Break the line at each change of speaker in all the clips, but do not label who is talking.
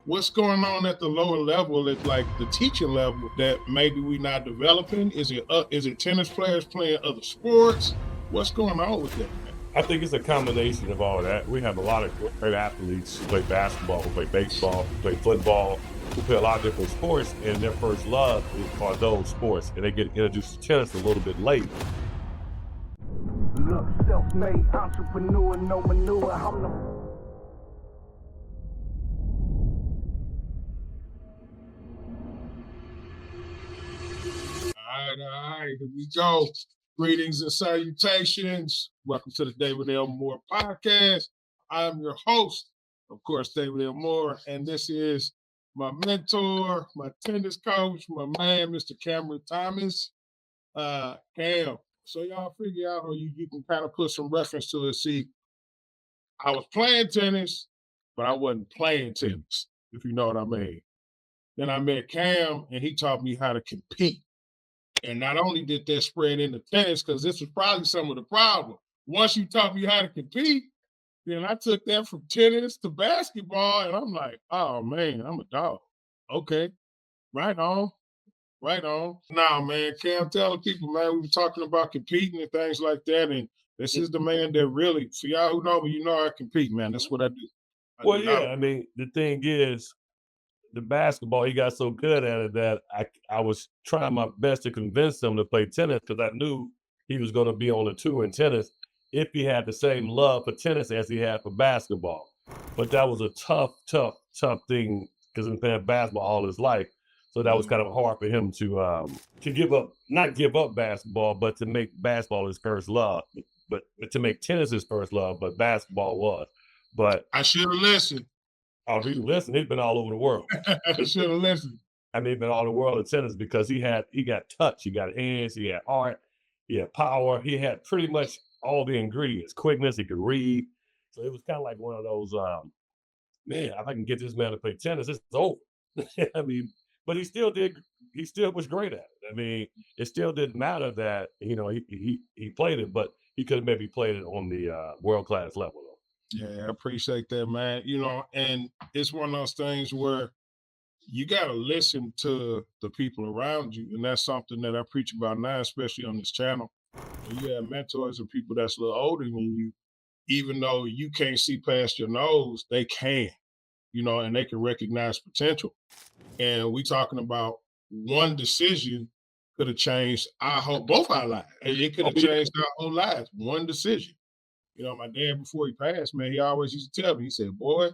what's going on at the lower level at like the teaching level that maybe we not developing? Is it tennis players playing other sports? What's going on with that, man?
I think it's a combination of all that. We have a lot of great athletes who play basketball, who play baseball, who play football, who play a lot of different sports, and their first love are those sports, and they get introduced to tennis a little bit late.
Look, self-made entrepreneur, no manure. I'm the
All right, here we go. Greetings and salutations. Welcome to the David L. Moore podcast. I'm your host, of course, David L. Moore, and this is my mentor, my tennis coach, my man, Mr. Cameron Thomas. Cam. So y'all figure out, or you can kind of put some reference to it. See, I was playing tennis, but I wasn't playing tennis, if you know what I mean. Then I met Cam, and he taught me how to compete. And not only did that spread into tennis, because this was probably some of the problem. Once you taught me how to compete, then I took that from tennis to basketball, and I'm like, oh man, I'm a dog. Okay, right on, right on. Now, man, Cam, tell the people, man, we were talking about competing and things like that, and this is the man that really, for y'all who know me, you know I compete, man. That's what I do. I
Well,
do not.
yeah, I mean, the thing is, the basketball, he got so good at it that I was trying my best to convince him to play tennis because I knew he was going to be on the tour in tennis if he had the same love for tennis as he had for basketball. But that was a tough thing because he's been playing basketball all his life. So that was kind of hard for him to give up, not give up basketball, but to make basketball his first love, but to make tennis his first love, but basketball was. But
I should have listened.
oh, he listened. He's been all over the world.
I should have listened.
I mean, he's been all over the world of tennis because he got touch, he got hands, he had art, he had power, he had pretty much all the ingredients, quickness, he could read. So it was kind of like one of those, man, if I can get this man to play tennis, it's over. I mean, but he still was great at it. I mean, it still didn't matter that, he played it, but he could have maybe played it on the world-class level.
Yeah, I appreciate that, man. And it's one of those things where you got to listen to the people around you. And that's something that I preach about now, especially on this channel. When you have mentors and people that's a little older than you, even though you can't see past your nose, they can, and they can recognize potential. And we talking about one decision could have changed both our lives. It could have changed our whole lives. One decision. My dad, before he passed, man, he always used to tell me, he said, boy,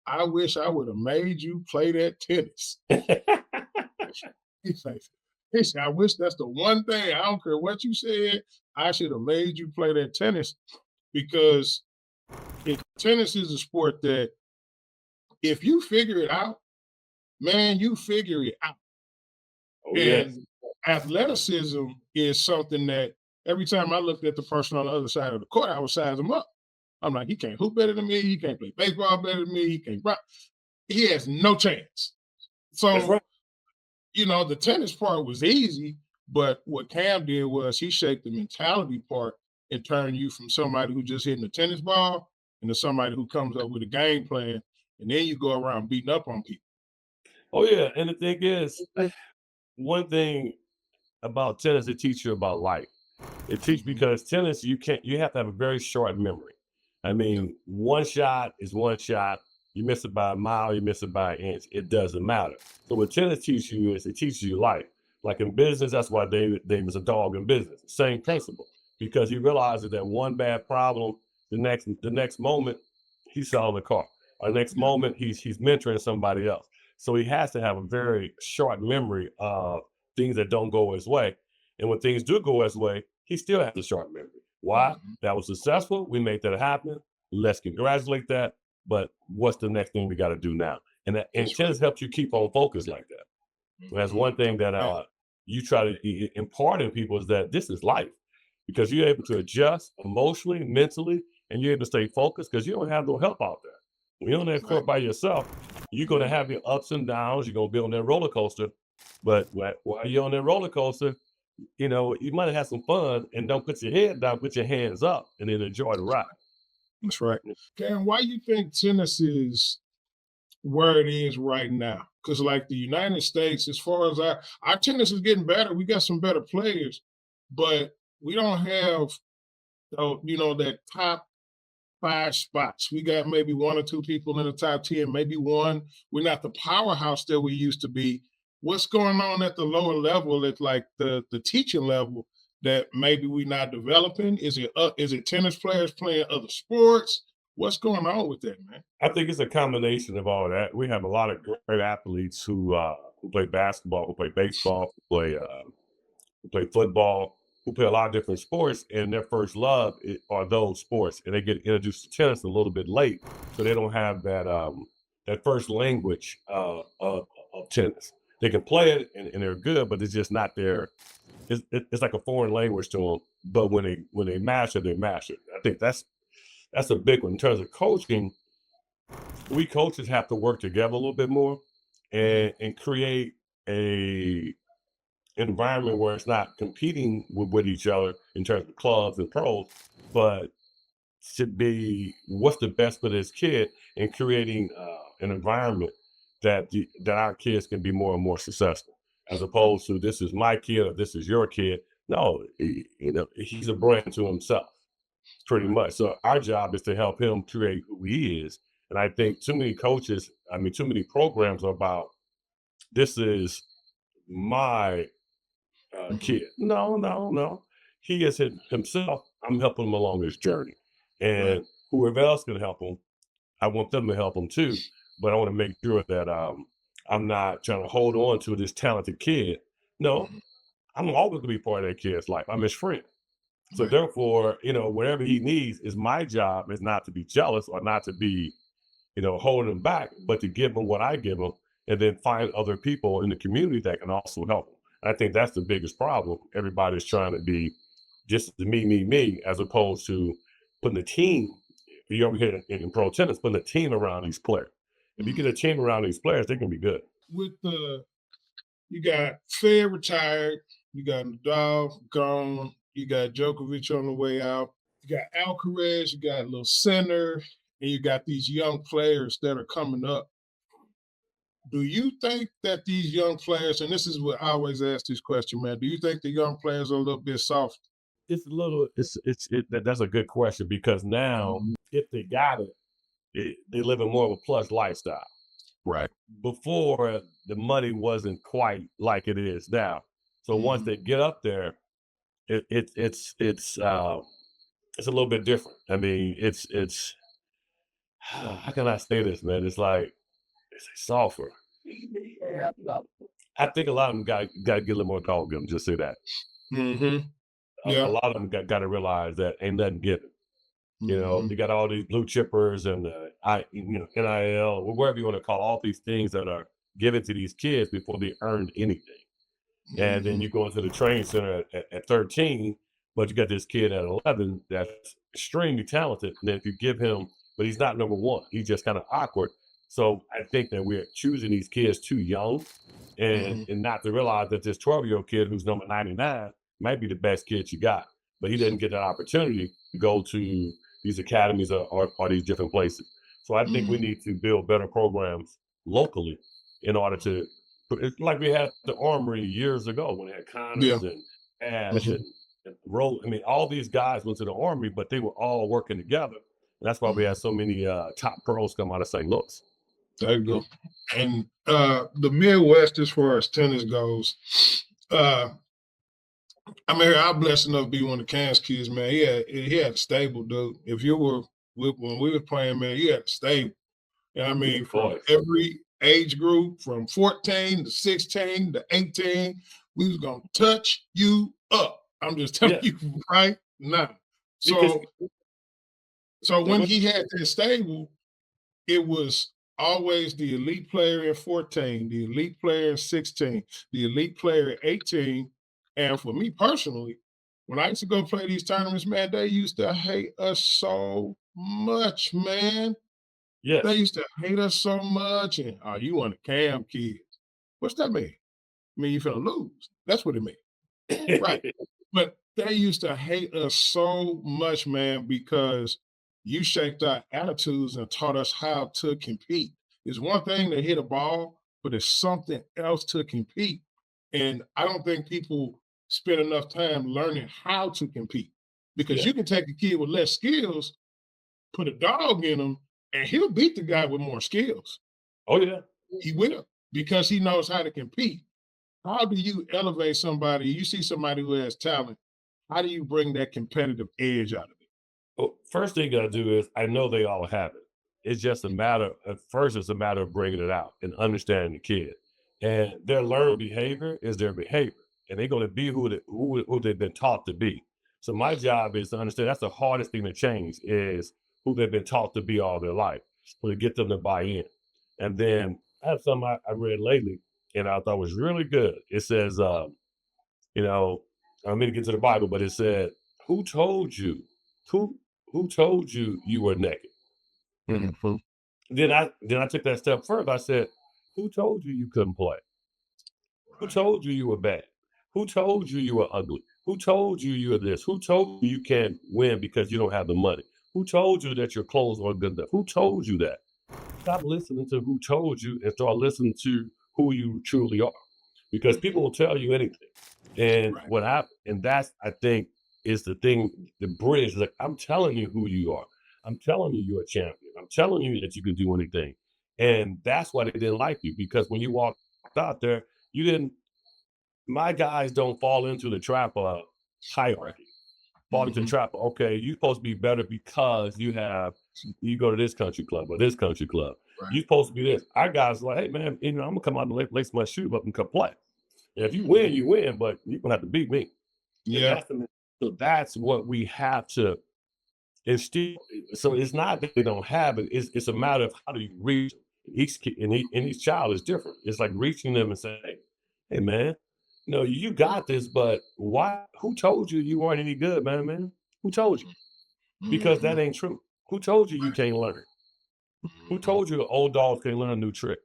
I wish I would have made you play that tennis. he said, I wish that's the one thing. I don't care what you said. I should have made you play that tennis because tennis is a sport that if you figure it out, man, you figure it out.
Oh, yes.
And athleticism is something that every time I looked at the person on the other side of the court, I would size him up. I'm like, he can't hoop better than me. He can't play baseball better than me. He can't rock. He has no chance.
That's
So,
right.
the tennis part was easy, but what Cam did was he shaped the mentality part and turned you from somebody who just hitting a tennis ball into somebody who comes up with a game plan, and then you go around beating up on people.
Oh, yeah, and the thing is, one thing about tennis, it teaches you about life. It teaches because tennis, you have to have a very short memory. I mean, one shot is one shot. You miss it by a mile, you miss it by an inch. It doesn't matter. So what tennis teaches you is it teaches you life. Like in business, that's why David was a dog in business. Same principle, because he realizes that one bad problem, the next moment he's selling a car. Or the next moment he's mentoring somebody else. So he has to have a very short memory of things that don't go his way. And when things do go his way, he still has a short memory. Why? That was successful. We made that happen. Let's congratulate that. But what's the next thing we got to do now? And tennis helps you keep on focus like that. That's one thing that you try to impart in people is that this is life because you're able to adjust emotionally, mentally, and you're able to stay focused because you don't have no help out there. When you're on that court by yourself, you're going to have your ups and downs. You're going to be on that roller coaster. But while you're on that roller coaster, you might have some fun and don't put your head down, put your hands up and then enjoy the ride.
That's right. Karen, why you think tennis is where it is right now. Because like the United States, as far as our tennis is getting better, we got some better players, but we don't have that top five spots. We got maybe one or two people in the top 10, maybe one. We're not the powerhouse that we used to be. What's going on at the lower level, at like the teaching level, that maybe we're not developing? Is it tennis players playing other sports? What's going on with that, man?
I think it's a combination of all that. We have a lot of great athletes who play basketball, who play baseball, who play football, who play a lot of different sports, and their first love are those sports, and they get introduced to tennis a little bit late, so they don't have that first language of tennis. They can play it and they're good, but it's just not their. It's like a foreign language to them. But when they master, they master. I think that's a big one in terms of coaching. We coaches have to work together a little bit more and create a environment where it's not competing with each other in terms of clubs and pros, but should be what's the best for this kid and creating an environment that our kids can be more and more successful, as opposed to this is my kid or this is your kid. No, he's a brand to himself, pretty much. So our job is to help him create who he is. And I think too many coaches, I mean, too many programs are about this is my kid. No, no, no. He is himself. I'm helping him along his journey. And whoever else can help him, I want them to help him too. But I want to make sure that I'm not trying to hold on to this talented kid. No, I'm always going to be part of that kid's life. I'm his friend. So therefore, whatever he needs is my job is not to be jealous or not to be, holding him back, but to give him what I give him and then find other people in the community that can also help him. I think that's the biggest problem. Everybody's trying to be just me, as opposed to putting a team. You over here in pro tennis, putting a team around these players. If you get a team around these players, they can be good.
With you got Fed retired, you got Nadal gone, you got Djokovic on the way out, you got Alcaraz, you got a little Sinner, and you got these young players that are coming up. Do you think that these young players, and this is what I always ask this question, man, do you think the young players are a little bit soft?
It's a little. That's a good question because now, if they got they live in more of a plush lifestyle.
Right.
Before the money wasn't quite like it is now. So once they get up there, it's a little bit different. I mean, it's how can I say this, man? It's like it's softer. I think a lot of them got to get a little more dog in them. Just say that.
Mm-hmm.
A
Yeah.
lot of them got to realize that ain't nothing given. They got all these blue chippers and NIL, or whatever you want to call all these things that are given to these kids before they earned anything. And then you go into the training center at 13, but you got this kid at 11 that's extremely talented. And then if you give him, but he's not number one, he's just kind of awkward. So I think that we're choosing these kids too young and not to realize that this 12-year-old kid who's number 99 might be the best kid you got, but he didn't get that opportunity to go to these academies or these different places. So I think we need to build better programs locally in order to, it's like we had the Armory years ago when they had Connors and Ash and Roll. I mean, all these guys went to the Armory, but they were all working together. And that's why we had so many top pros come out of St. Louis.
There you go. And the Midwest, as far as tennis goes, I mean, I'm blessed enough to be one of the Kansas kids, man. He had a stable, dude. If you were when we were playing, man, you had a stable. And I mean, from every age group, from 14 to 16 to 18, we was gonna touch you up. I'm just telling you right now. So when he had that stable, it was always the elite player in 14, the elite player in 16, the elite player at 18. And for me personally, when I used to go play these tournaments, man, they used to hate us so much, man.
Yes.
They used to hate us so much. And you want a cam kids. What's that mean? I mean, you finna lose. That's what it means. Right. But they used to hate us so much, man, because you shaped our attitudes and taught us how to compete. It's one thing to hit a ball, but it's something else to compete. And I don't think people spend enough time learning how to compete because
Yeah.
you can take a kid with less skills, put a dog in him, and he'll beat the guy with more skills.
Oh yeah.
He will because he knows how to compete. How do you elevate somebody? You see somebody who has talent. How do you bring that competitive edge out of it?
Well, first thing I do is I know they all have it. It's just a matter at first it's a matter of bringing it out and understanding the kid. And their learned behavior is their behavior. And they're going to be who they've been taught to be. So my job is to understand that's the hardest thing to change is who they've been taught to be all their life. So to get them to buy in. And then I have something I read lately and I thought was really good. It says, you know, I'm going to get to the Bible, but it said, who told you? Who who told you you were naked?
Mhm.
Then I took that step further. I said, who told you you couldn't play? Who
Right.
told you you were bad? Who told you you were ugly? Who told you you were this? Who told you you can't win because you don't have the money? Who told you that your clothes aren't good enough? Who told you that? Stop listening to who told you and start listening to who you truly are. Because people will tell you anything. And
Right.
that's I think is the thing, the bridge. Like I'm telling you who you are. I'm telling you you're a champion. I'm telling you that you can do anything. And that's why they didn't like you because when you walked out there, you didn't my guys don't fall into the trap of
Right.
hierarchy. Fall into the
Mhm.
trap. Okay, you're supposed to be better because you go to this country club or this country club.
Right.
You're supposed to be this. Our guys are like, hey man, I'm gonna come out and lace my shoe up and come play. And if you win, but you're gonna have to beat me. And
Yeah.
that's what we have to instill. So it's not that they don't have it. It's a matter of how do you reach each kid and each child is different. It's like reaching them and saying, hey man, no, you got this, but why who told you you weren't any good, man? Who told you? Because
Mhm.
that ain't true. Who told you you
Right.
can't learn? Who
Mhm.
told you old dogs can't learn a new trick?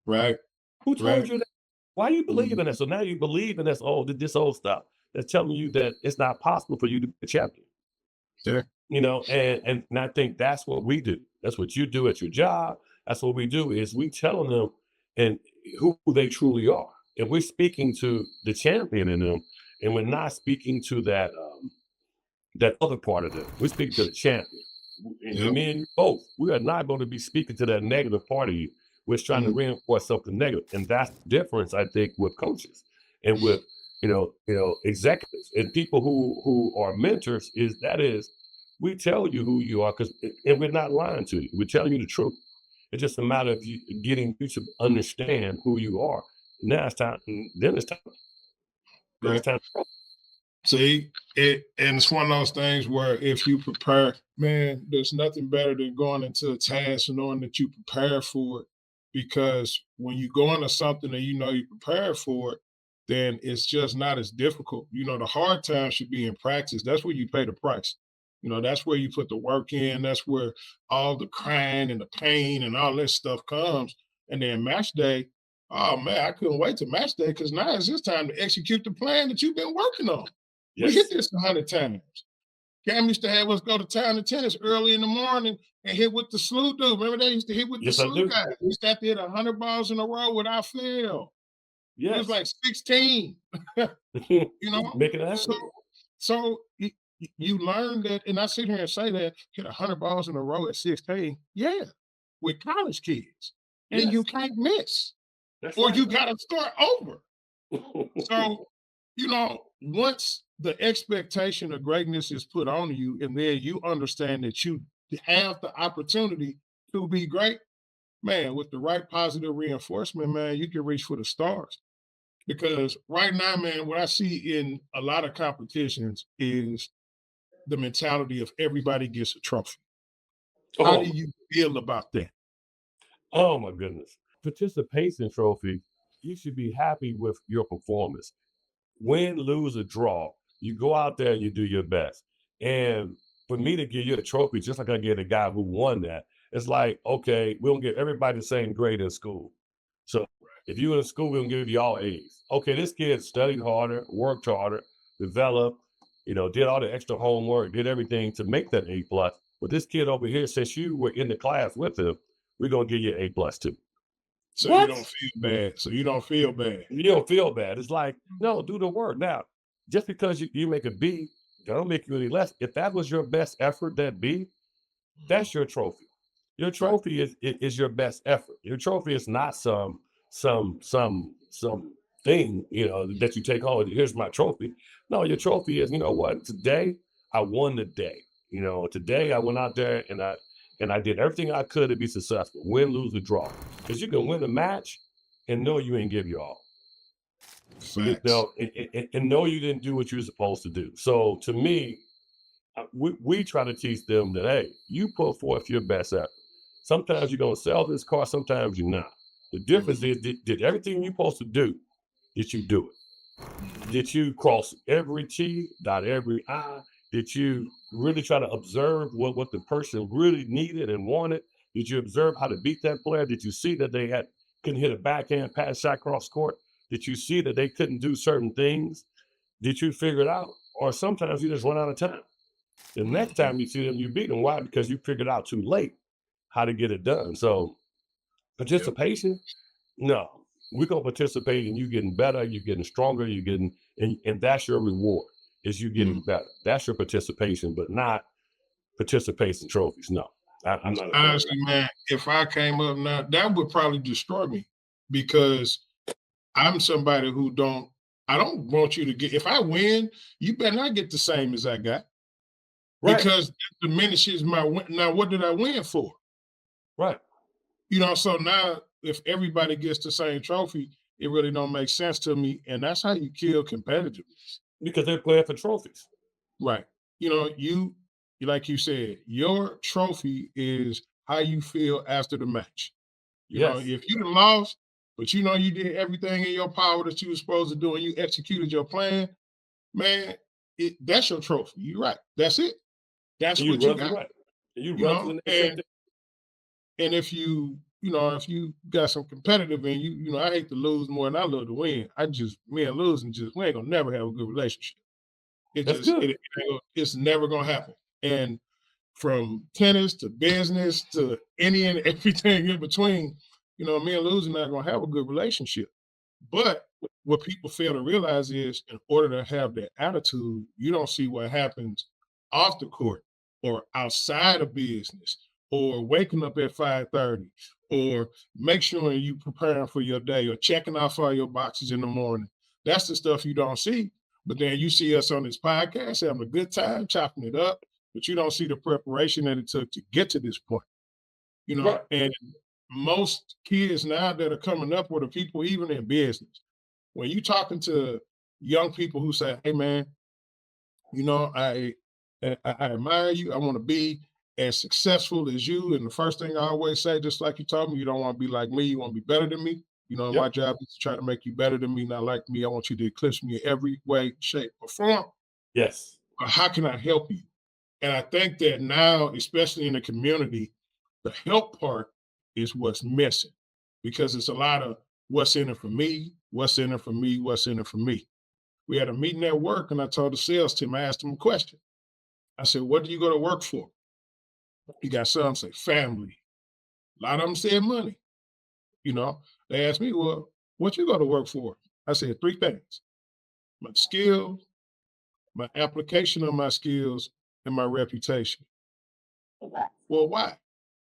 Right.
Who told
Right.
you that? Why you believe in
Mhm.
that? So now you believe in this old stuff that's telling you that it's not possible for you to be a champion.
Yeah.
And I think that's what we do. That's what you do at your job. That's what we do is we telling them and who they truly are. And we're speaking to the champion in them, and we're not speaking to that other part of them. We're speaking to the champion. And
Yep.
me and you both, we are not going to be speaking to that negative part of you. We're trying to
Mhm.
reinforce something negative. And that's the difference, I think, with coaches and with executives and people who are mentors is we tell you who you are because and we're not lying to you. We're telling you the truth. It's just a matter of you getting you to understand who you are. Now it's time. Then it's time. Then it's
Right.
time.
See, and it's one of those things where if you prepare, man, there's nothing better than going into a task and knowing that you prepare for it. Because when you go into something and you know you prepare for it, then it's just not as difficult. The hard times should be in practice. That's where you pay the price. That's where you put the work in. That's where all the crying and the pain and all this stuff comes. And then match day, oh man, I couldn't wait to match day because now it's just time to execute the plan that you've been working on. We hit
Yes.
this 100 times. Cam used to have us go to town to tennis early in the morning and hit with the slew dude. Remember they used to hit with the
Yes, I
slew
do.
guy. We used to have to hit 100 balls in a row without fail. We was
Yes.
like 16, you know?
Make it
So,
happen.
so you learn that, and I sit here and say that, hit 100 balls in a row at 16. Yeah, with college kids. And you
Yes.
can't miss,
That's
or
right.
you got to start over. So, once the expectation of greatness is put on you, and then you understand that you have the opportunity to be great, man, with the right positive reinforcement, man, you can reach for the stars. Because right now, man, what I see in a lot of competitions is the mentality of everybody gets a trophy. How do
Oh,
you feel about that?
oh my goodness. Participation trophy, you should be happy with your performance. Win, lose, or draw, you go out there and you do your best. And for me to give you a trophy, just like I get a guy who won that, it's like, okay, we don't give everybody the same grade in school. So if you in school, we'll give you all A's. Okay, this kid studied harder, worked harder, developed, did all the extra homework, did everything to make that A plus. But this kid over here, since you were in the class with him, we're gonna give you an A+ too.
So
What?
you don't feel bad. So you don't feel bad.
You don't feel bad. It's like, no, do the work. Now, just because you make a B, that don't make you any less. If that was your best effort, that B, that's your trophy. Your trophy is your best effort. Your trophy is not some thing, that you take home. Here's my trophy. No, your trophy is, you know what? Today I won the day. Today I went out there and I did everything I could to be successful. Win, lose, or draw. Because you can win a match and know you ain't give your all.
Facts.
And know you didn't do what you were supposed to do. So to me, we try to teach them that, hey, you put forth your best effort. Sometimes you're going to sell this car, sometimes you're not. The difference is, did everything you're supposed to do, did you do it? Did you cross every T, dot every I? Did you really try to observe what the person really needed and wanted? Did you observe how to beat that player? Did you see that they couldn't hit a backhand pass shot cross court? Did you see that they couldn't do certain things? Did you figure it out? Or sometimes you just run out of time. The next time you see them, you beat them. Why? Because you figured out too late how to get it done. So participation, no. We're going to participate in you getting better, you getting stronger, and that's your reward, is you getting better. That's your participation, but not participation trophies. No, I'm not.
Honestly, man, if I came up now, that would probably destroy me because I'm somebody I don't want you to get, if I win, you better not get the same as I got.
Right.
Because that diminishes my win. Now, what did I win for?
Right.
So now if everybody gets the same trophy, it really don't make sense to me. And that's how you kill competitiveness.
Because they're playing for trophies.
Right. You like you said, your trophy is how you feel after the match. If you done lost, but you did everything in your power that you were supposed to do and you executed your plan, man, that's your trophy. You're right. That's it. That's what you got.
Right. You run
And if if you got some competitive in you, I hate to lose more than I love to win. Me and losing we ain't gonna never have a good relationship. It's never gonna happen. And from tennis to business to any and everything in between, me and losing not gonna have a good relationship. But what people fail to realize is in order to have that attitude, you don't see what happens off the court or outside of business or waking up at 5:30 or make sure you preparing for your day or checking off all your boxes in the morning. That's the stuff you don't see. But then you see us on this podcast having a good time, chopping it up, but you don't see the preparation that it took to get to this point.
Right.
And most kids now that are coming up with are people even in business. When you talking to young people who say, "Hey, man, I admire you. I want to be as successful as you." And the first thing I always say, just like you told me, you don't want to be like me. You want to be better than me. My job is to try to make you better than me, not like me. I want you to eclipse me in every way, shape, or form.
Yes.
But how can I help you? And I think that now, especially in the community, the help part is what's missing because it's a lot of what's in it for me, what's in it for me, what's in it for me. We had a meeting at work and I told the sales team, I asked them a question. I said, "What do you go to work for?" You got some say family. A lot of them said money. They asked me, "Well, what you go to work for?" I said, three things: my skills, my application of my skills, and my reputation. Well, why?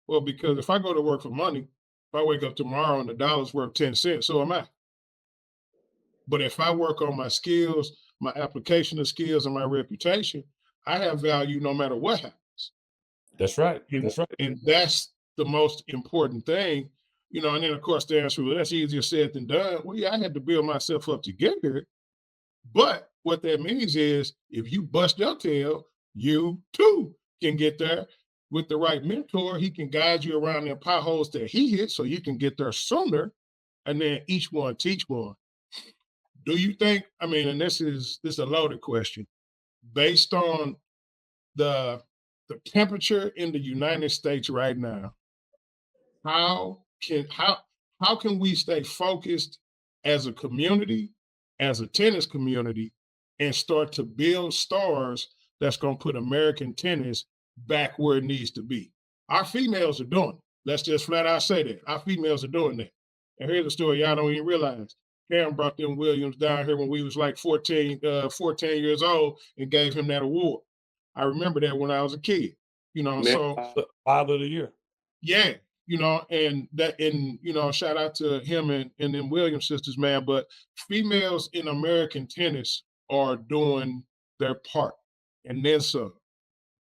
Well, because if I go to work for money, if I wake up tomorrow and the dollar's worth 10 cents, so am I. But if I work on my skills, my application of skills, and my reputation, I have value no matter what happens.
That's right.
And,
That's right.
and that's the most important thing. And then of course the answer, well, that's easier said than done. Well, yeah, I had to build myself up to get here. But what that means is if you bust your tail, you too can get there. With the right mentor, he can guide you around the potholes that he hit so you can get there sooner. And then each one teach one. Do you think, and this is a loaded question, based on the temperature in the United States right now, how can we stay focused as a community, as a tennis community, and start to build stars that's going to put American tennis back where it needs to be? Our females are doing it. Let's just flat out say that. Our females are doing that. And here's the story y'all don't even realize. Karen brought them Williams down here when we was like 14 years old and gave him that award. I remember that when I was a kid.
Man,
So
Father of the Year.
yeah, and shout out to him and them Williams sisters, man. But females in American tennis are doing their part and then some.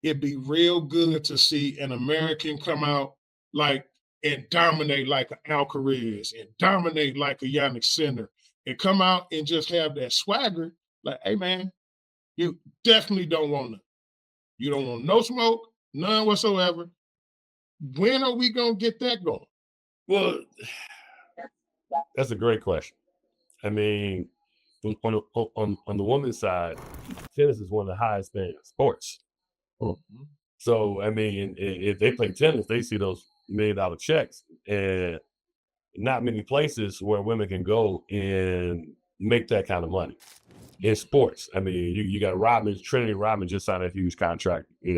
It'd be real good to see an American come out like and dominate like an Alcaraz and dominate like a Yannick Sinner and come out and just have that swagger. Like, hey man, you definitely don't want none. You don't want no smoke, none whatsoever. When are we gonna get that going?
Well, that's a great question. I mean, on the women's side, tennis is one of the highest paying sports.
Mhm.
So, I mean, if they play tennis, they see those $1 million checks, and not many places where women can go and make that kind of money in sports. I mean, you got Trinity Rodman just signed a huge contract, and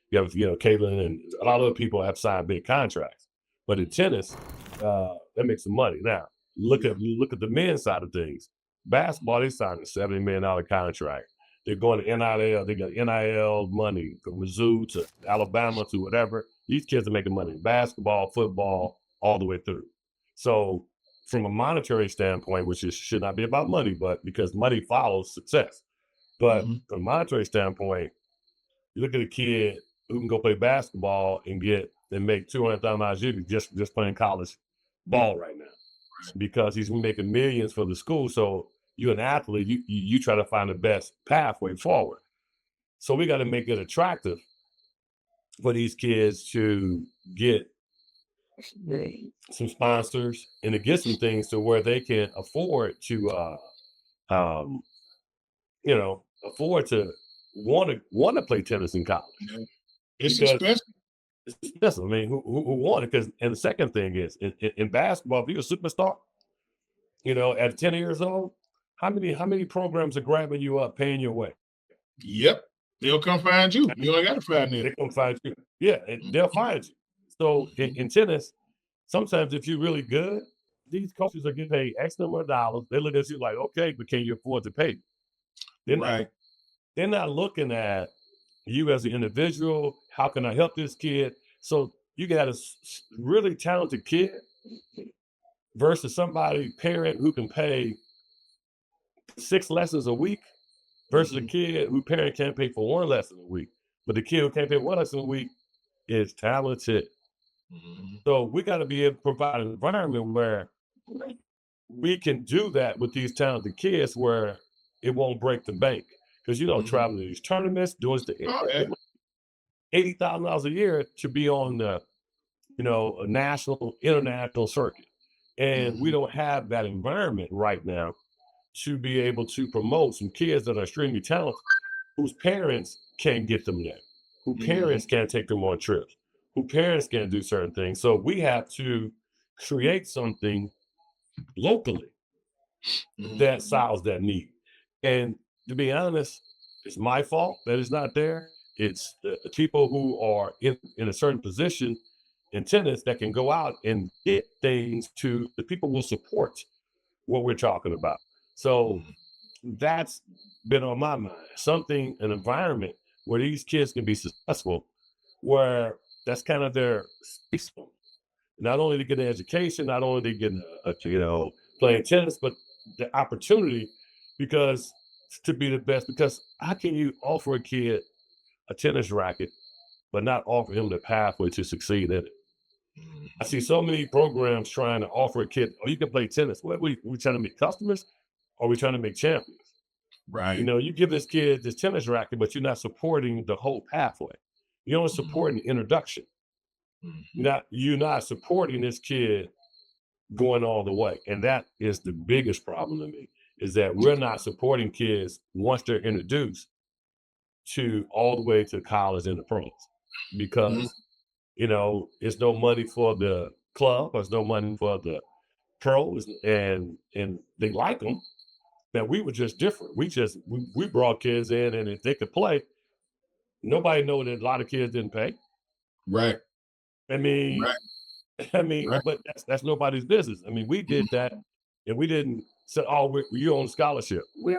you have, Caitlin and a lot of other people have signed big contracts. But in tennis, that makes some money. Now, look at the men's side of things. Basketball, they signed a $70 million contract. They're going to NIL. They got NIL money from Mizzou to Alabama to whatever. These kids are making money in basketball, football, all the way through. So from a monetary standpoint, which should not be about money, but because money follows success. But from a monetary standpoint, you look at a kid who can go play basketball and make $200,000 a year just playing college ball right now, because he's making millions for the school. So you're an athlete, you try to find the best pathway forward. So we got to make it attractive for these kids to get some sponsors and to get some things to where they can afford to afford to want to play tennis in college.
It's
Because
expensive.
it's expensive. I mean, who want it? And the second thing is in basketball, if you're a superstar, at 10 years old, how many programs are grabbing you up, paying your way?
Yep. They'll come find you. You ain't got to find them.
They come find you. Yeah, and they'll find you. So in tennis, sometimes if you're really good, these coaches are getting paid X number of dollars. They look at you like, okay, but can you afford to pay?
Right.
They're not looking at you as an individual. How can I help this kid? So you got a really talented kid versus parent who can pay 6 lessons a week versus a kid who parent can't pay for 1 lesson a week. But the kid who can't pay 1 lesson a week is talented. So we got to be able to provide an environment where we can do that with these talented kids where it won't break the bank. Because, traveling to these tournaments, doing the $80,000 a year to be on the, a national, international circuit. And we don't have that environment right now to be able to promote some kids that are extremely talented, whose parents can't get them there, who parents can't take them on trips, who parents can't do certain things. So we have to create something locally that solves that need. And to be honest, it's my fault that it's not there. It's the people who are in a certain position in tennis that can go out and get things to the people who will support what we're talking about. So that's been on my mind. An environment where these kids can be successful, where that's kind of their space. Not only to get an education, not only to get playing tennis, but the opportunity to be the best. Because how can you offer a kid a tennis racket, but not offer him the pathway to succeed in it? I see so many programs trying to offer a kid, you can play tennis. What we trying to make customers, or we trying to make champions?
Right.
You give this kid this tennis racket, but you're not supporting the whole pathway. You're only supporting the introduction. You're not supporting this kid going all the way. And that is the biggest problem to me, is that we're not supporting kids once they're introduced to all the way to college and the pros, because it's no money for the club, there's no money for the pros, and they like them. That we were just different. We brought kids in, and if they could play, nobody know that a lot of kids didn't pay.
Right.
I mean,
Right.
but that's nobody's business. I mean, we did that, and we didn't say, "Oh, you're on scholarship." We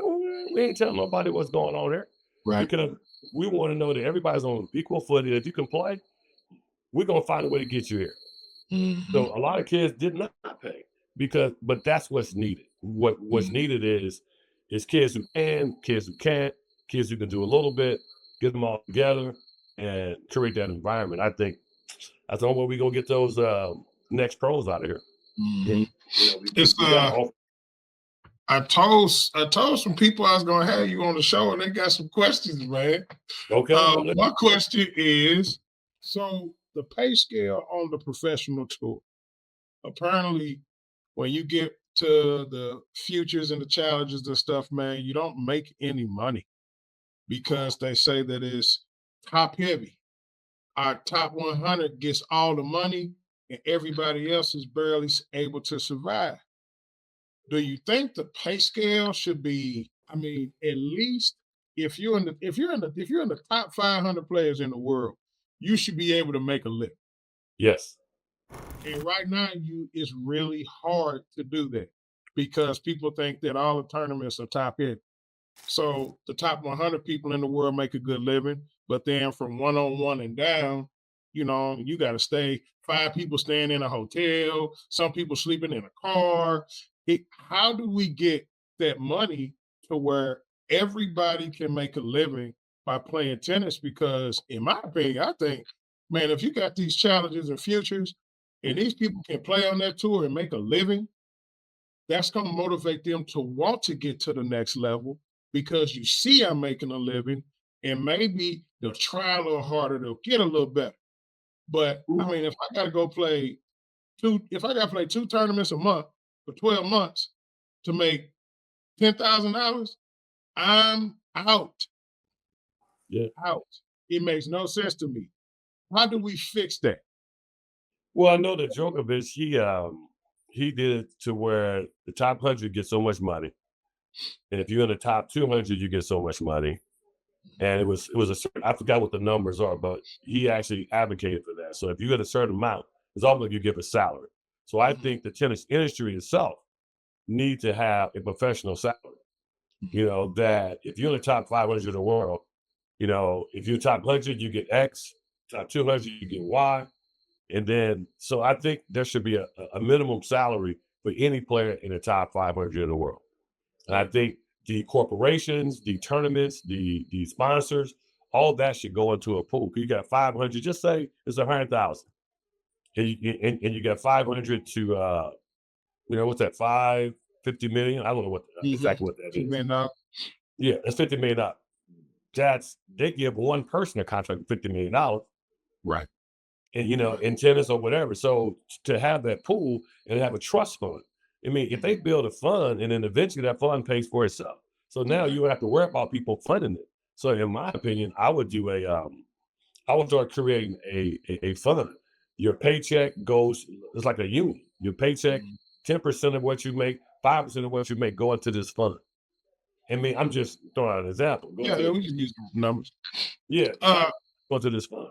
ain't telling nobody what's going on there
Right.
because we want to know that everybody's on equal footing. If you can play, we're gonna find a way to get you here.
Mhm.
So a lot of kids did not pay but that's what's needed. What's
Mhm.
needed is kids who can, kids who can't, kids who can do a little bit, get them all together and create that environment. I think that's the only way we gonna get those next pros out of here.
Mhm.
You know,
It's
we gotta offer.
I told some people I was gonna have you on the show, and they got some questions, man.
Okay, I'm
One question is, so the pay scale on the professional tour. Apparently, when you get to the futures and the challenges and stuff, man, you don't make any money because they say that it's top heavy. Our top 100 gets all the money, and everybody else is barely able to survive. Do you think the pay scale should be? I mean, at least if you're in the top 500 players in the world, you should be able to make a living.
yes.
And right now, it's really hard to do that because people think that all the tournaments are top heavy. So the top 100 people in the world make a good living, but then from one on one and down, you got to stay. Five people staying in a hotel, some people sleeping in a car. How do we get that money to where everybody can make a living by playing tennis? Because, in my opinion, I think, man, if you got these challenges and futures, and these people can play on that tour and make a living, that's going to motivate them to want to get to the next level because you see I'm making a living, and maybe they'll try a little harder, they'll get a little better. But I mean, if I got to play two tournaments a month for 12 months to make $10,000, I'm out.
Yeah.
Out. It makes no sense to me. How do we fix that?
Well, I know that Djokovic, he did it to where the top 100 get so much money. And if you're in the top 200, you get so much money. And it was a certain, I forgot what the numbers are, but he actually advocated for that. So if you get a certain amount, it's almost like you give a salary. So I
Mhm,
think the tennis industry itself need to have a professional salary. You
mhm,
know, that if you're in the top 500 in the world, if you're top 100, you get X, top 200, you get Y. And then, so I think there should be a minimum salary for any player in the top 500 in the world. And I think the corporations, the tournaments, the sponsors, all that should go into a pool. You got 500, just say it's 100,000. And you got 500 to, what's that, 50 million? I don't know
mhm.
exactly what that
Keep
is.
it up.
Yeah, that's 50 million dollars. They give one person a contract for $50 million,
Right.
and in tennis or whatever. So to have that pool and have a trust fund, I mean, if they build a fund and then eventually that fund pays for itself, so now
Right.
you don't have to worry about people funding it. So in my opinion, I would start creating a fund. Your paycheck goes, it's like a union. Your paycheck,
Mhm.
10% of what you make, 5% of what you make go into this fund. I mean, I'm just throwing out an example. Go
Yeah, yeah,
to
we can use numbers.
Yeah,
Uh,
go to this fund.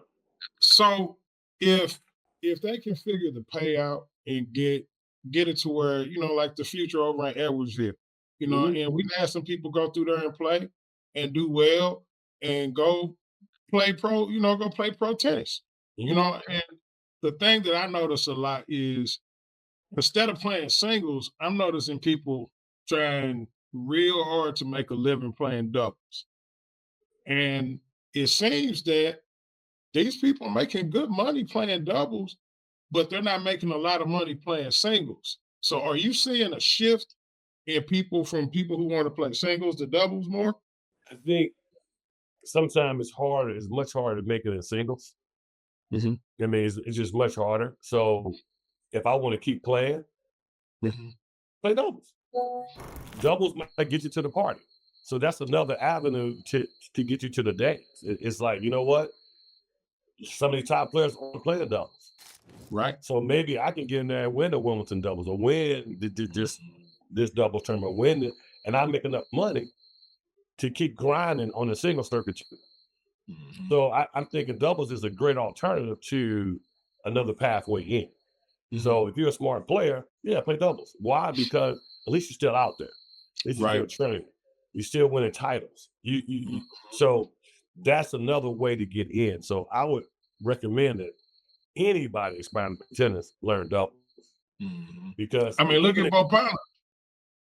So if they can figure the payout and get it to where, like the future over in Edwardsville,
Mhm.
and we had some people go through there and play and do well and go play pro tennis.
Mhm.
And the thing that I notice a lot is instead of playing singles, I'm noticing people trying real hard to make a living playing doubles. And it seems that these people are making good money playing doubles, but they're not making a lot of money playing singles. So are you seeing a shift in people who want to play singles to doubles more?
I think sometimes it's much harder to make it in singles.
Mhm,
I mean, it's just much harder. So if I want to keep playing,
mhm,
play doubles. Doubles might get you to the party. So that's another avenue to get you to the dance. It's like, you know what? Some of the top players want to play the doubles.
right.
So maybe I can get in there and win the Wimbledon doubles or win this double tournament, win it, and I make enough money to keep grinding on the single circuit.
Mhm,
So I'm thinking doubles is a great alternative to another pathway in. So if you're a smart player, yeah, play doubles. Why? Because at least you're still out there. At least you're
Right.
still training. You're still winning titles. So that's another way to get in. So I would recommend that anybody aspiring to tennis learn doubles. Because
I mean, look at Bopana.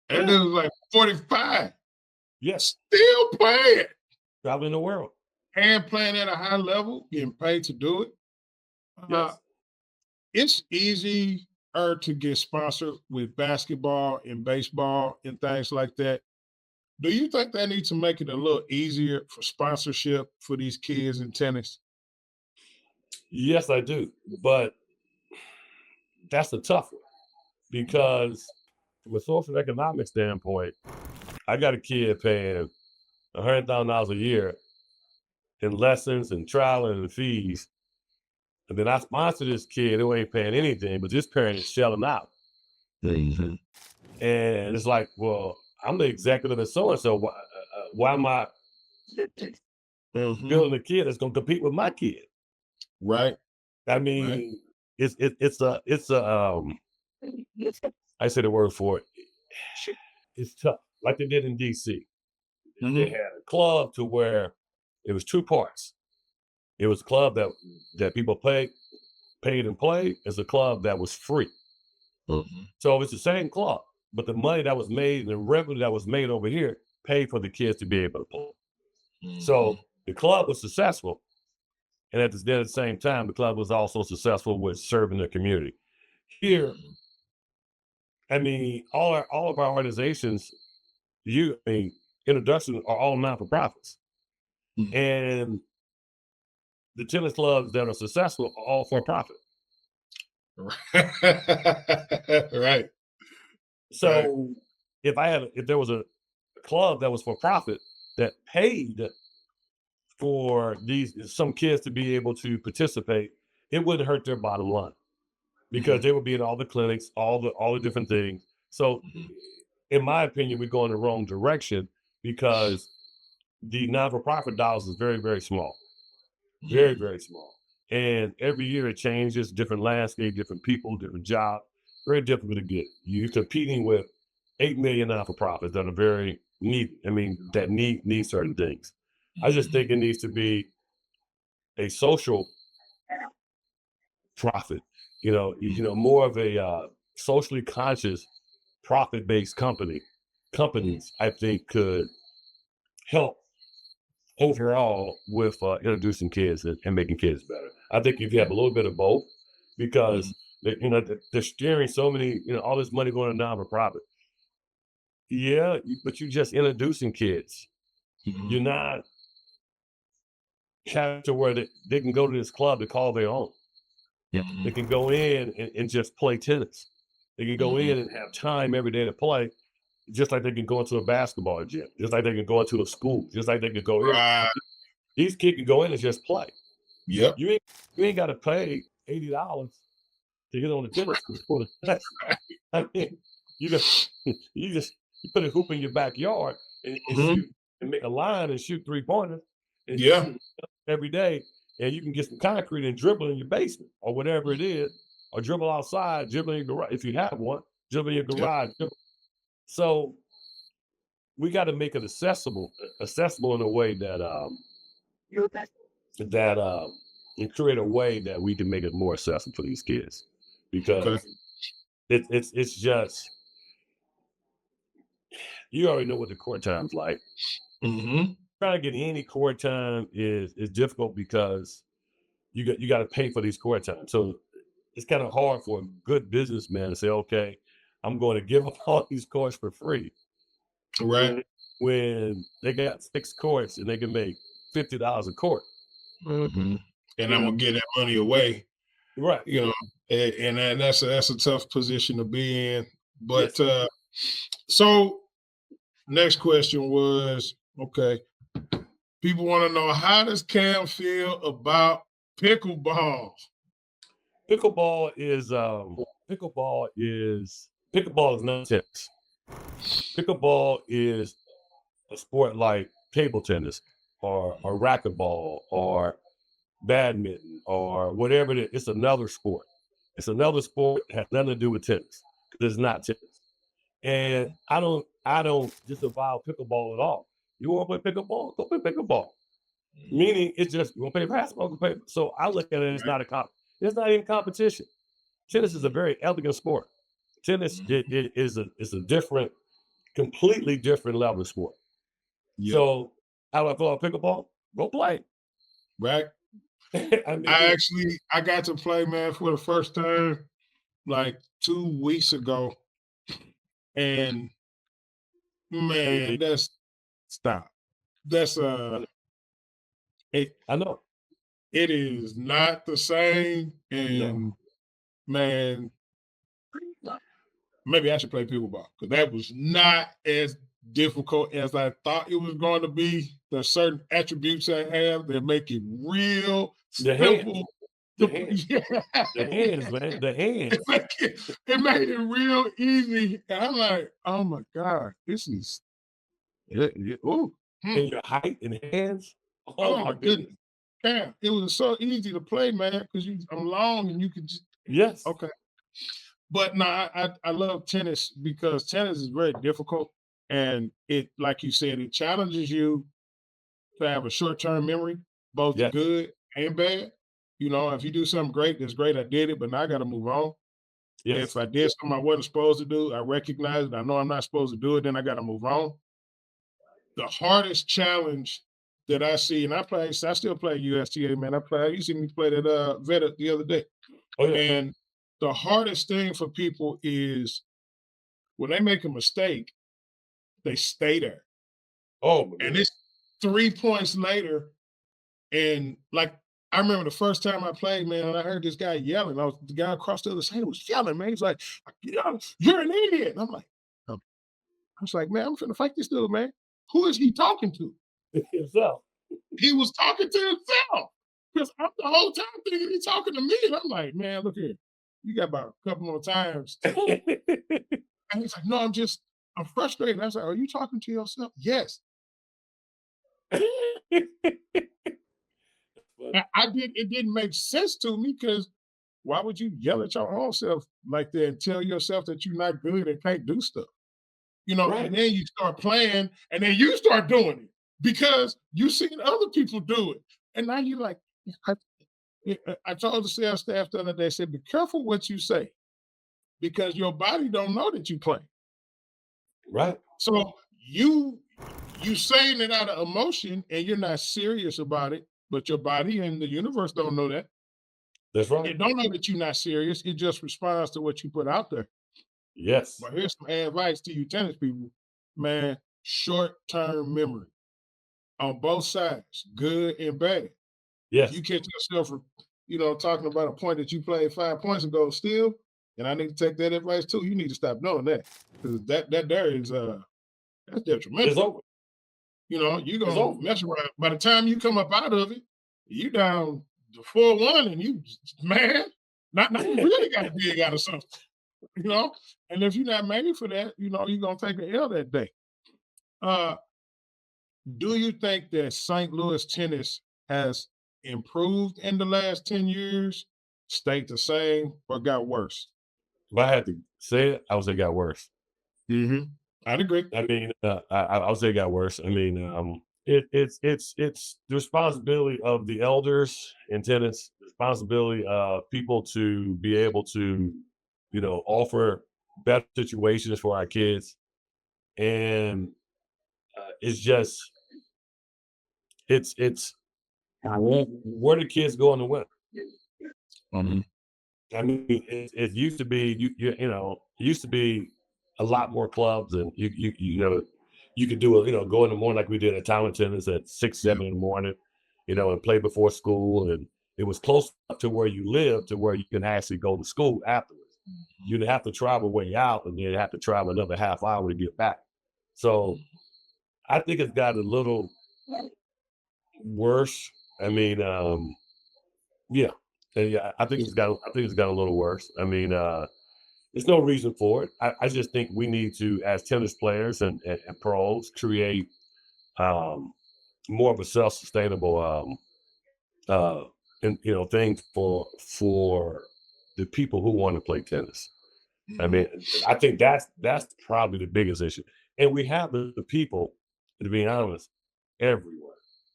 That dude's like 45,
yes,
still playing
traveling the world.
and playing at a high level, getting paid to do it.
Yes.
It's easier to get sponsored with basketball and baseball and things like that. Do you think they need to make it a little easier for sponsorship for these kids in tennis?
Yes, I do. But that's a tough one because from a social economic standpoint, I got a kid paying $100,000 a year in lessons and traveling and fees. And then I sponsor this kid who ain't paying anything, but this parent is shelling out. And it's like, well, I'm the executive at so-and-so. Why am I building a kid that's going to compete with my kid?
Right.
I mean, it's I say the word for it. It's tough. Like they did in DC. They had a club to where it was two parts. It was a club that people paid and played. It's a club that was free. So it's the same club, but the money that was made and the revenue that was made over here paid for the kids to be able to play. So the club was successful. And at the same time, the club was also successful with serving the community. Here, I mean, all of our organizations, introductions are all non-for-profits. And the tennis clubs that are successful are all for profit.
Right.
So if there was a club that was for profit that paid for some kids to be able to participate, it wouldn't hurt their bottom line because they would be in all the clinics, all the different things. So in my opinion, we go in the wrong direction because the non-for-profit dollars is very, very small. Very, very small. And every year it changes, different landscape, different people, different jobs. Very difficult to get. You're competing with 8 million not-for-profits that are very that need certain things. I just think it needs to be a social profit, more of a socially conscious, profit-based companies, I think could help overall with introducing kids and making kids better. I think if you have a little bit of both, because they're steering so many, all this money going to non-for-profit. Yeah, but you're just introducing kids. You're not having to where they can go to this club to call their own. They can go in and just play tennis. They can go in and have time every day to play, just like they can go into a basketball gym, just like they can go into a school, just like they can go in. These kids can go in and just play.
Yep.
You ain't got to pay $80 to get on the tennis court. I mean, you put a hoop in your backyard and shoot and make a line and shoot 3-pointers and shoot every day, and you can get some concrete and dribble in your basement or whatever it is, or dribble outside, dribble in your garage if you have one, dribble in your garage. So we got to make it accessible in a way that and create a way that we can make it more accessible for these kids, because it's just, you already know what the court time's like. Trying to get any court time is difficult because you got to pay for these court times. So it's kind of hard for a good businessman to say, okay, I'm going to give up all these courts for free.
Right.
When they got 6 courts and they can make $50 a court.
And I'm gonna get that money away.
Right.
And that's a tough position to be in. But so next question was, okay, people want to know, how does Cam feel about pickleball?
Pickleball is not tennis. Pickleball is a sport like table tennis or racquetball or badminton or whatever it is. It's another sport. It's another sport. It has nothing to do with tennis because it's not tennis. And I don't disavow pickleball at all. You want to play pickleball? Go play pickleball. Meaning it's just you want to play basketball, go play. So I look at it as not a it's not even competition. Tennis is a very elegant sport. Tennis it is a different, completely different level of sport.
Yeah.
So how do I feel about pickleball? Go play.
Right.
I mean,
I got to play, man, for the first time like 2 weeks ago. And man,
stop.
that's it
I know.
it is not the same.
No.
And man, maybe I should play pickleball because that was not as difficult as I thought it was going to be. There's certain attributes I have that make it real
The hands.
simple.
The hands. The hands, man. The hands.
It made it real easy. And I'm like, oh my God, this is ooh.
And your height and hands.
Oh my goodness. Yeah, it was so easy to play, man, because I'm long and you could just
Yes.
okay. But no, I love tennis because tennis is very difficult. And it, like you said, it challenges you to have a short-term memory, both
Yes.
good and bad. You know, if you do something great, that's great. I did it, but now I got to move on.
Yes.
If I did something I wasn't supposed to do, I recognize it. I know I'm not supposed to do it, then I got to move on. The hardest challenge that I see, and I still play USTA, man. You see me play that Veta the other day.
Oh yeah.
And the hardest thing for people is when they make a mistake, they stay there.
Oh my
And
goodness.
it's 3 points later. And like I remember the first time I played, man, and I heard this guy yelling. The guy across the other side was yelling, man. He's like, "You're an idiot." And I'm like, I was like, man, I'm finna fight this dude, man. Who is he talking to?
Himself.
He was talking to himself. Because I'm the whole time thinking he's talking to me. And I'm like, man, look here. You got about a couple more times. And he's like, no, I'm frustrated. I was like, are you talking to yourself? Yes. It didn't make sense to me because why would you yell at your own self like that and tell yourself that you're not good and can't do stuff? You know,
Right.
and then you start playing and then you start doing it because you seen other people do it. And now you're like, I told the sales staff the other day, I said, be careful what you say because your body don't know that you play.
Right.
So you saying it out of emotion and you're not serious about it, but your body and the universe don't know that.
That's right.
It don't know that you're not serious. It just responds to what you put out there.
Yes.
But here's some advice to you tennis people, man. Short-term memory on both sides, good and bad.
Yes.
You catch yourself, talking about a point that you played 5 points ago still, and I need to take that advice too. You need to stop doing that because that there is that's detrimental.
It's over.
You're
It's
gonna
over.
mess around. By the time you come up out of it, you down to 4-1, and you man, not you really got to dig out of something, And if you're not made for that, you're gonna take an L that day. Do you think that St. Louis tennis has improved in the last 10 years, stayed the same, or got worse?
If I had to say it, I would say it got worse.
Mm-hmm. I'd agree.
I mean, I would say it got worse. I mean, it's the responsibility of the elders in tennis, the responsibility of people to be able to, offer better situations for our kids, and it's just it's where the kids going to win.
Mm-hmm.
I mean, it used to be it used to be a lot more clubs, and you could do go in the morning like we did at Town Tennis at 6, 7 in the morning, and play before school, and it was close up to where you live to where you can actually go to school afterwards. You'd have to travel way out, and then have to travel another half hour to get back. So I think it's got a little worse. I mean, yeah. Yeah, I think it's got a little worse. I mean, there's no reason for it. I just think we need to, as tennis players and pros, create more of a self-sustainable and thing for the people who want to play tennis. I mean, I think that's probably the biggest issue. And we have the people, to be honest, everywhere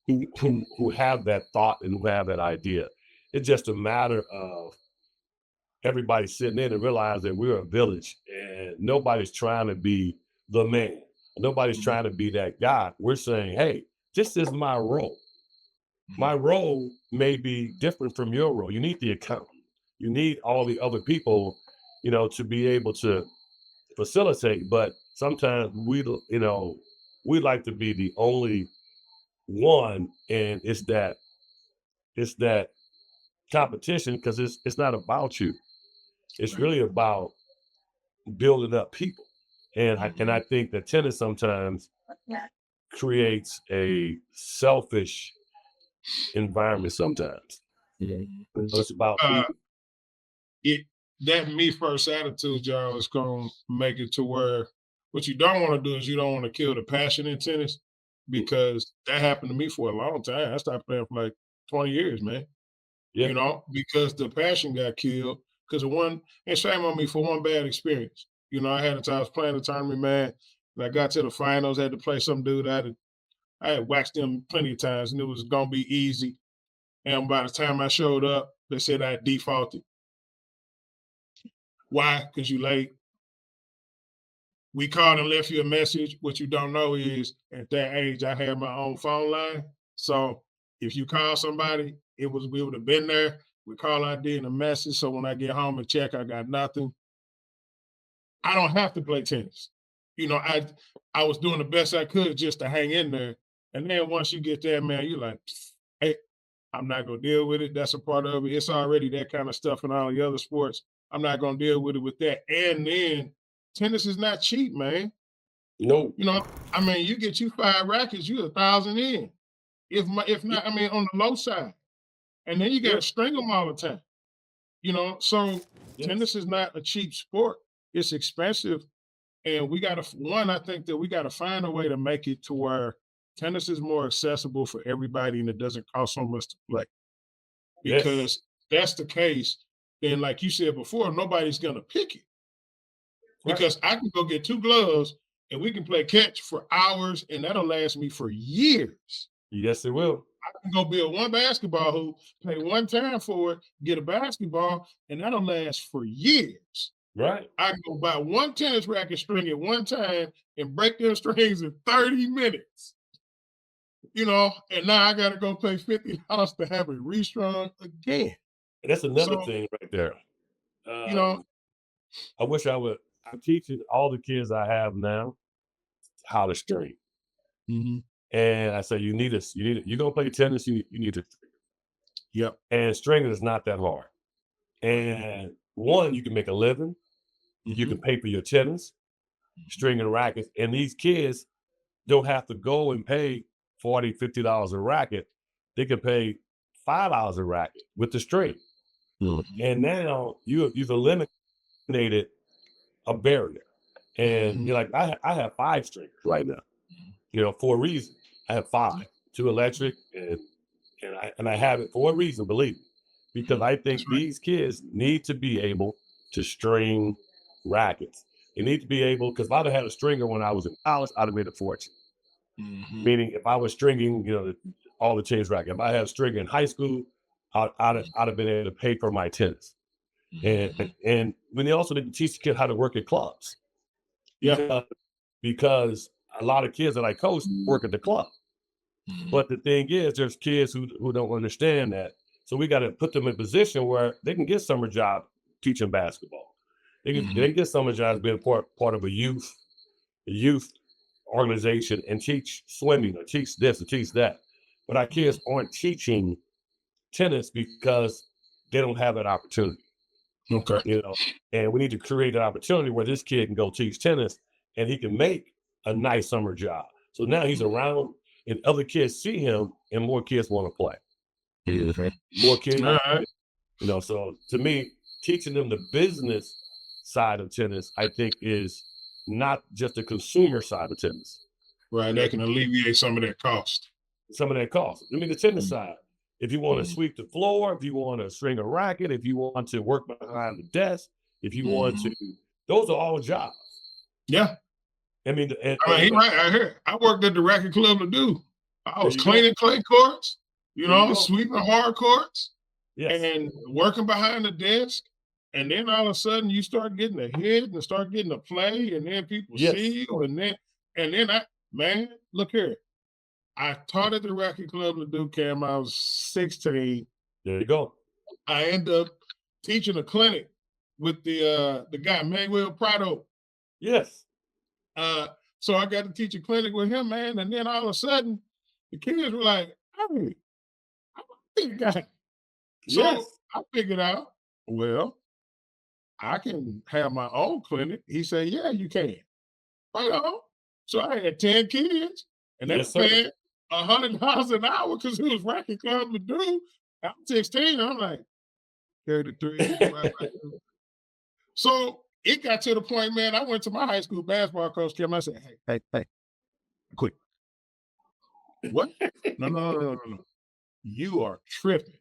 who have that thought and who have that idea. It's just a matter of everybody sitting in and realize that we're a village and nobody's trying to be the man. Nobody's trying to be that guy. We're saying, hey, this is my role. My role may be different from your role. You need the accountant. You need all the other people, to be able to facilitate. But sometimes we like to be the only one, and it's that competition because it's not about you. It's really about building up people. And I think that tennis sometimes creates a selfish environment sometimes. It's about
Uh,
people.
that me first attitude, y'all, is gonna make it to where what you don't want to do is you don't want to kill the passion in tennis because that happened to me for a long time. I stopped playing for like 20 years, man.
Yeah.
Because the passion got killed because of one, and shame on me for one bad experience. I was playing the tournament, man, and I got to the finals, had to play some dude. I had waxed him plenty of times, and it was gonna be easy. And by the time I showed up, they said I defaulted. Why? Because you late. We called and left you a message. What you don't know is at that age, I had my own phone line. So if you call somebody, we would have been there. We call ID and a message. So when I get home and check, I got nothing. I don't have to play tennis. I was doing the best I could just to hang in there. And then once you get there, man, you're like, hey, I'm not gonna deal with it. That's a part of it. It's already that kind of stuff in all the other sports. I'm not gonna deal with it with that. And then tennis is not cheap, man.
No.
You get you 5 rackets, you 1,000 in. If not, on the low side. And then you gotta string them all the time. So tennis is not a cheap sport. It's expensive. And I think that we gotta find a way to make it to where tennis is more accessible for everybody and it doesn't cost so much to play. Because that's the case, then like you said before, nobody's gonna pick it. Because I can go get 2 gloves and we can play catch for hours and that'll last me for years.
Yes, it will.
I can go build 1 basketball hoop, pay 1 time for it, get a basketball, and that'll last for years.
Right.
I can go buy 1 tennis racket, string it 1 time, and break them strings in 30 minutes. And now I gotta go pay $50 to have it restrung again.
And that's another
So,
thing right there.
you know,
I wish I'm teaching all the kids I have now how to string. And I say, you're gonna play tennis, you need to.
Yep.
And stringing is not that hard. And one, you can make a living. You can pay for your tennis, stringing rackets. And these kids don't have to go and pay $40, $50 a racket. They can pay $5 a racket with the string. And now you've eliminated a barrier. And you're like, I have 5 stringers right now, for a reason. I have 5, 2 electric, and I have it for a reason, believe me, because I think these kids need to be able to string rackets. They need to be able, because if I'd have had a stringer when I was in college, I'd have made a fortune. Meaning, if I was stringing, all the tennis racket, if I had a string in high school, I'd have been able to pay for my tennis. And when they also need to teach the kid how to work at clubs. Yeah, because a lot of kids that I coach work at the club. But the thing is, there's kids who don't understand that. So we got to put them in a position where they can get summer job teaching basketball. They can get summer jobs being part of a youth organization and teach swimming or teach this or teach that. But our kids aren't teaching tennis because they don't have that opportunity.
Okay.
And we need to create an opportunity where this kid can go teach tennis and he can make a nice summer job. So now he's around and other kids see him and more kids want to play. More kids.
All right.
So to me, teaching them the business side of tennis, I think, is not just the consumer side of tennis.
Right. That can alleviate some of that cost.
The tennis side, if you want to
Mhm.
sweep the floor, if you want to string a racket, if you want to work behind the desk, if you want to, those are all jobs.
Yeah.
I mean,
I mean, he right. I heard. I worked at the racket club to do. I was
there you go.
cleaning clay courts,
There you go.
sweeping hard courts,
Yes.
and working behind the desk. And then all of a sudden, you start getting a hit and start getting a play, and then people
Yes.
see you, and then man, look here. I taught at the racket club to do, Cam. I was 16.
There you go.
I end up teaching a clinic with the guy Manuel Prado.
Yes.
So I got to teach a clinic with him, man. And then all of a sudden, the kids were like, "Hey, I'm a big guy." So
Yes.
I figured out, well, I can have my own clinic. He said, "Yeah, you can." Right on. So I had 10 kids, and they
Yes,
were
sir.
paying $100 an hour because it was racket club to do. I'm 16. I'm like, 33. divided by 2. So it got to the point, man. I went to my high school basketball coach, Kim. I said, "Hey, quick. What? No. You are tripping,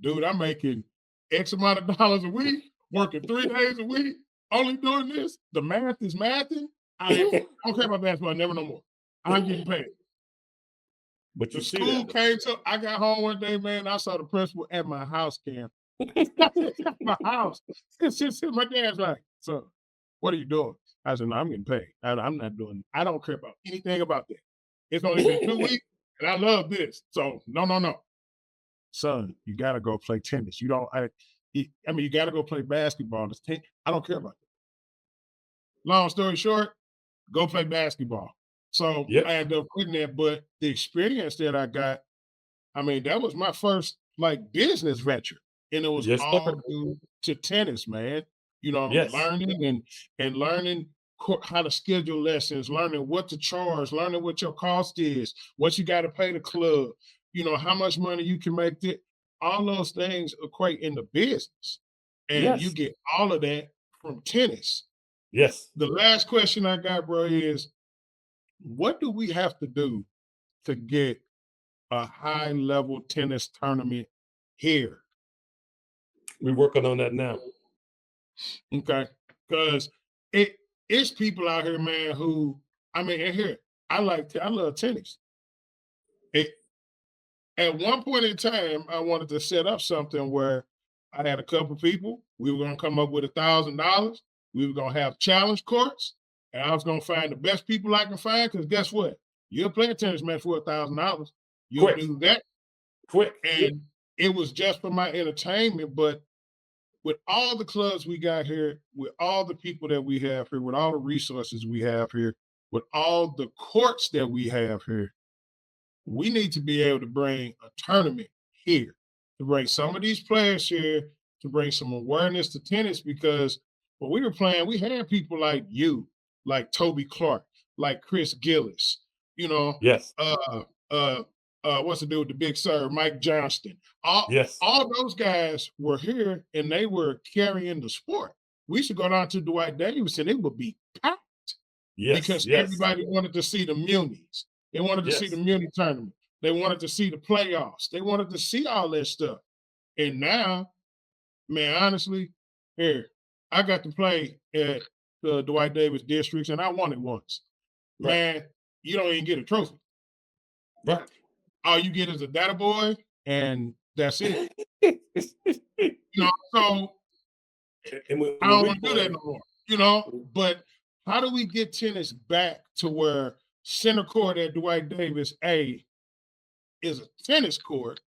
dude. I'm making X amount of dollars a week, working 3 days a week, only doing this. The math is mathing. I don't care about basketball, never no more. I'm getting paid."
But
The
you see
school
that.
came to, I got home one day, man. I saw the principal at my house, Cam. At my house. My dad's like, "Son, what are you doing?" I said, "No, I'm getting paid. I'm not doing, I don't care about anything about that. It's only been 2 weeks, and I love this. So, no. Son, you got to go play tennis. You don't, you got to go play basketball. I don't care about that." Long story short, go play basketball. So
Yep.
I ended up quitting that. But the experience that I got, that was my first like business venture, and it was
Yes, sir.
all due to tennis, man.
Yes.
Learning and learning how to schedule lessons, learning what to charge, learning what your cost is, what you got to pay the club, how much money you can make. All those things equate into business, and you
Yes.
get all of that from tennis.
Yes.
The last question I got, bro, is what do we have to do to get a high level tennis tournament here?
We're working on that now.
Okay. Because it's people out here, man, who, and here, I love tennis. It, at one point in time, I wanted to set up something where I had a couple people. We were going to come up with $1,000. We were going to have challenge courts, and I was going to find the best people I can find. Because guess what? You'll play a tennis match for $1,000. You'll
Quick.
do that.
Quick.
And it was just for my entertainment. But with all the clubs we got here, with all the people that we have here, with all the resources we have here, with all the courts that we have here, we need to be able to bring a tournament here, to bring some of these players here, to bring some awareness to tennis. Because when we were playing, we had people like you, like Toby Clark, like Chris Gillis,
Yes.
What's the dude with the big sir, Mike Johnston.
Yes.
All those guys were here and they were carrying the sport. We used to go down to Dwight Davis and it would be packed
Yes.
because
Yes.
everybody wanted to see the munis. They wanted to see the muni tournament. They wanted to see the playoffs. They wanted to see all that stuff. And now, man, honestly, here, I got to play at the Dwight Davis districts and I won it once.
Right.
Man, you don't even get a trophy.
Right.
All you get is a data boy, and that's it. So
And when
I don't
we
want to do that no more. But how do we get tennis back to where center court at Dwight Davis A is a tennis court,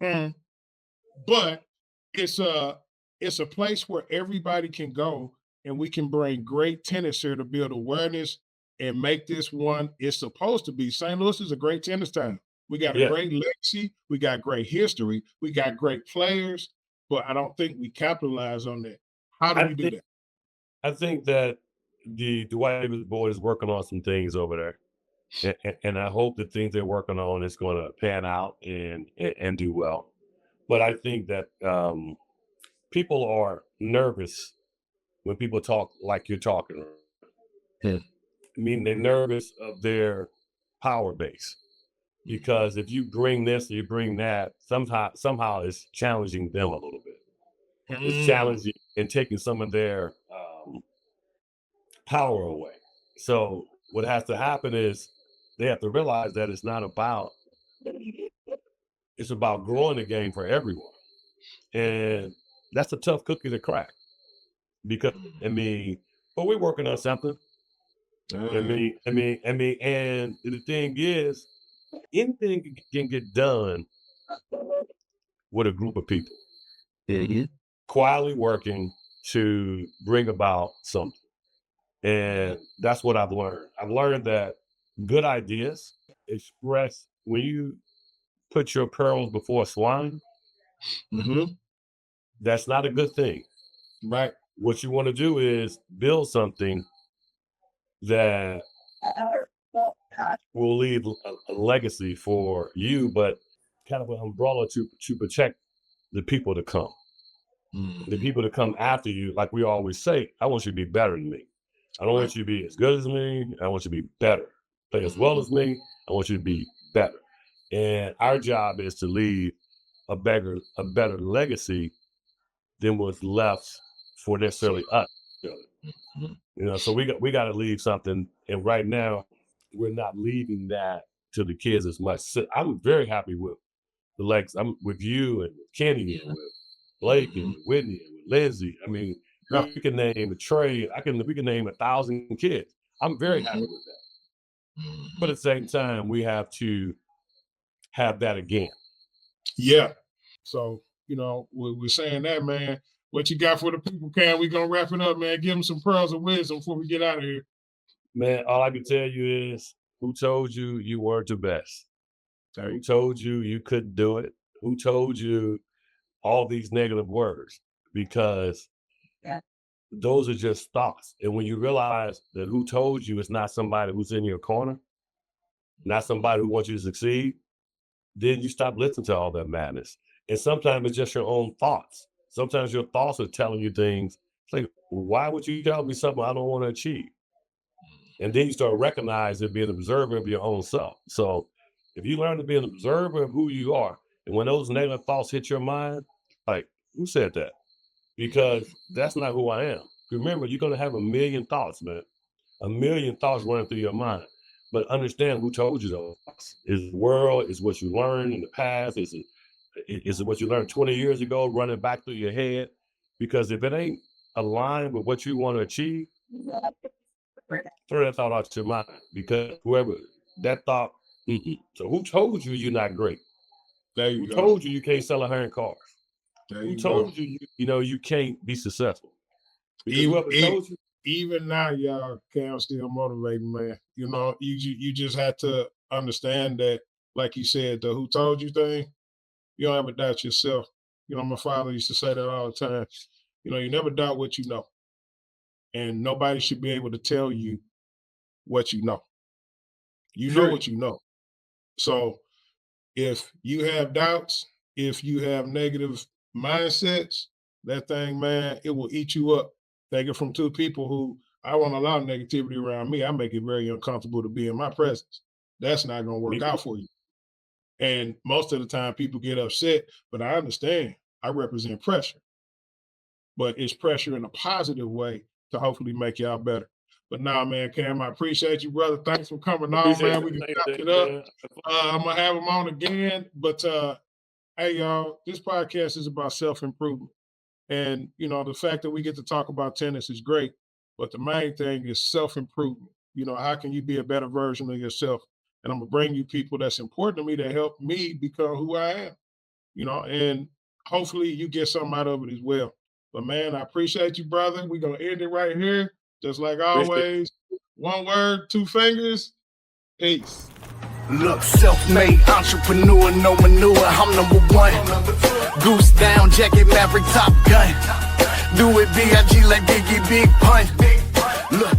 but it's a place where everybody can go and we can bring great tennis here to build awareness and make this one it's supposed to be. St. Louis is a great tennis town. We got a
Yeah.
great legacy, we got great history, we got great players, but I don't think we capitalize on that. How do we do that?
I think that the Dwight Davis board is working on some things over there. And I hope the things they're working on is going to pan out and do well. But I think that people are nervous when people talk like you're talking. I mean, they're nervous of their power base. because if you bring this, you bring that, somehow it's challenging them a little bit. It's challenging and taking some of their power away. So what has to happen is they have to realize that it's about growing the game for everyone. And that's a tough cookie to crack because, but we're working on something. And the thing is, anything can get done with a group of people. Quietly working to bring about something. And that's what I've learned. I've learned that good ideas express when you put your pearls before swine. That's not a good thing.
Right.
What you want to do is build something that will leave a legacy for you, but kind of an umbrella to protect the people to come. The people to come after you, like we always say, I want you to be better than me. I don't want you to be as good as me. I want you to be better. Play as well as me. I want you to be better. And our job is to leave a better legacy than what's left for necessarily us. So we got to leave something. And right now, we're not leaving that to the kids as much. So I'm very happy with the legs. I'm with you and with Kenny and with Blake and with Whitney and with Lindsay. We can name Trey. We can name 1,000 kids. I'm very happy with that. But at the same time, we have to have that again.
Yeah. So, we're saying that, man. What you got for the people, Cam? We're going to wrap it up, man. Give them some pearls of wisdom before we get out of here.
Man, all I can tell you is, who told you you weren't the best? Who told you you couldn't do it? Who told you all these negative words? Because those are just thoughts. And when you realize that who told you is not somebody who's in your corner, not somebody who wants you to succeed, then you stop listening to all that madness. And sometimes it's just your own thoughts. Sometimes your thoughts are telling you things. It's like, why would you tell me something I don't want to achieve? And then you start recognizing, being an observer of your own self. So if you learn to be an observer of who you are, and when those negative thoughts hit your mind, like, who said that? Because that's not who I am. Remember, you're going to have a million thoughts, man. A million thoughts running through your mind. But understand who told you those thoughts. Is the world, is what you learned in the past, is it what you learned 20 years ago running back through your head? Because if it ain't aligned with what you want to achieve, throw that thought out your mind. Because whoever, that thought, So who told you you're not great? Who told you you can't sell 100 cars? Who told you, you can't be successful?
Even now, y'all, Cam still motivating, man. You just have to understand that, like you said, the who told you thing, you don't ever doubt yourself. My father used to say that all the time. You never doubt what you know. And nobody should be able to tell you what you know. You know what you know. So if you have doubts, if you have negative mindsets, that thing, man, it will eat you up. Take it from two people who I won't allow negativity around me. I make it very uncomfortable to be in my presence. That's not going to work out for you. And most of the time people get upset, but I understand. I represent pressure. But it's pressure in a positive way to hopefully make y'all better. But nah, man, Cam, I appreciate you, brother. Thanks for coming on, man. We can wrap it up. I'm going to have him on again. But hey, y'all, this podcast is about self-improvement. And, the fact that we get to talk about tennis is great. But the main thing is self-improvement. How can you be a better version of yourself? And I'm going to bring you people that's important to me that help me become who I am. And hopefully you get something out of it as well. But, man, I appreciate you, brother. We're going to end it right here. Just like always, one word, two fingers. Peace.
Look, self-made entrepreneur, no manure. I'm #1. Goose down, jacket, maverick, top gun. Do it B.I.G. like Biggie, big pun. Look.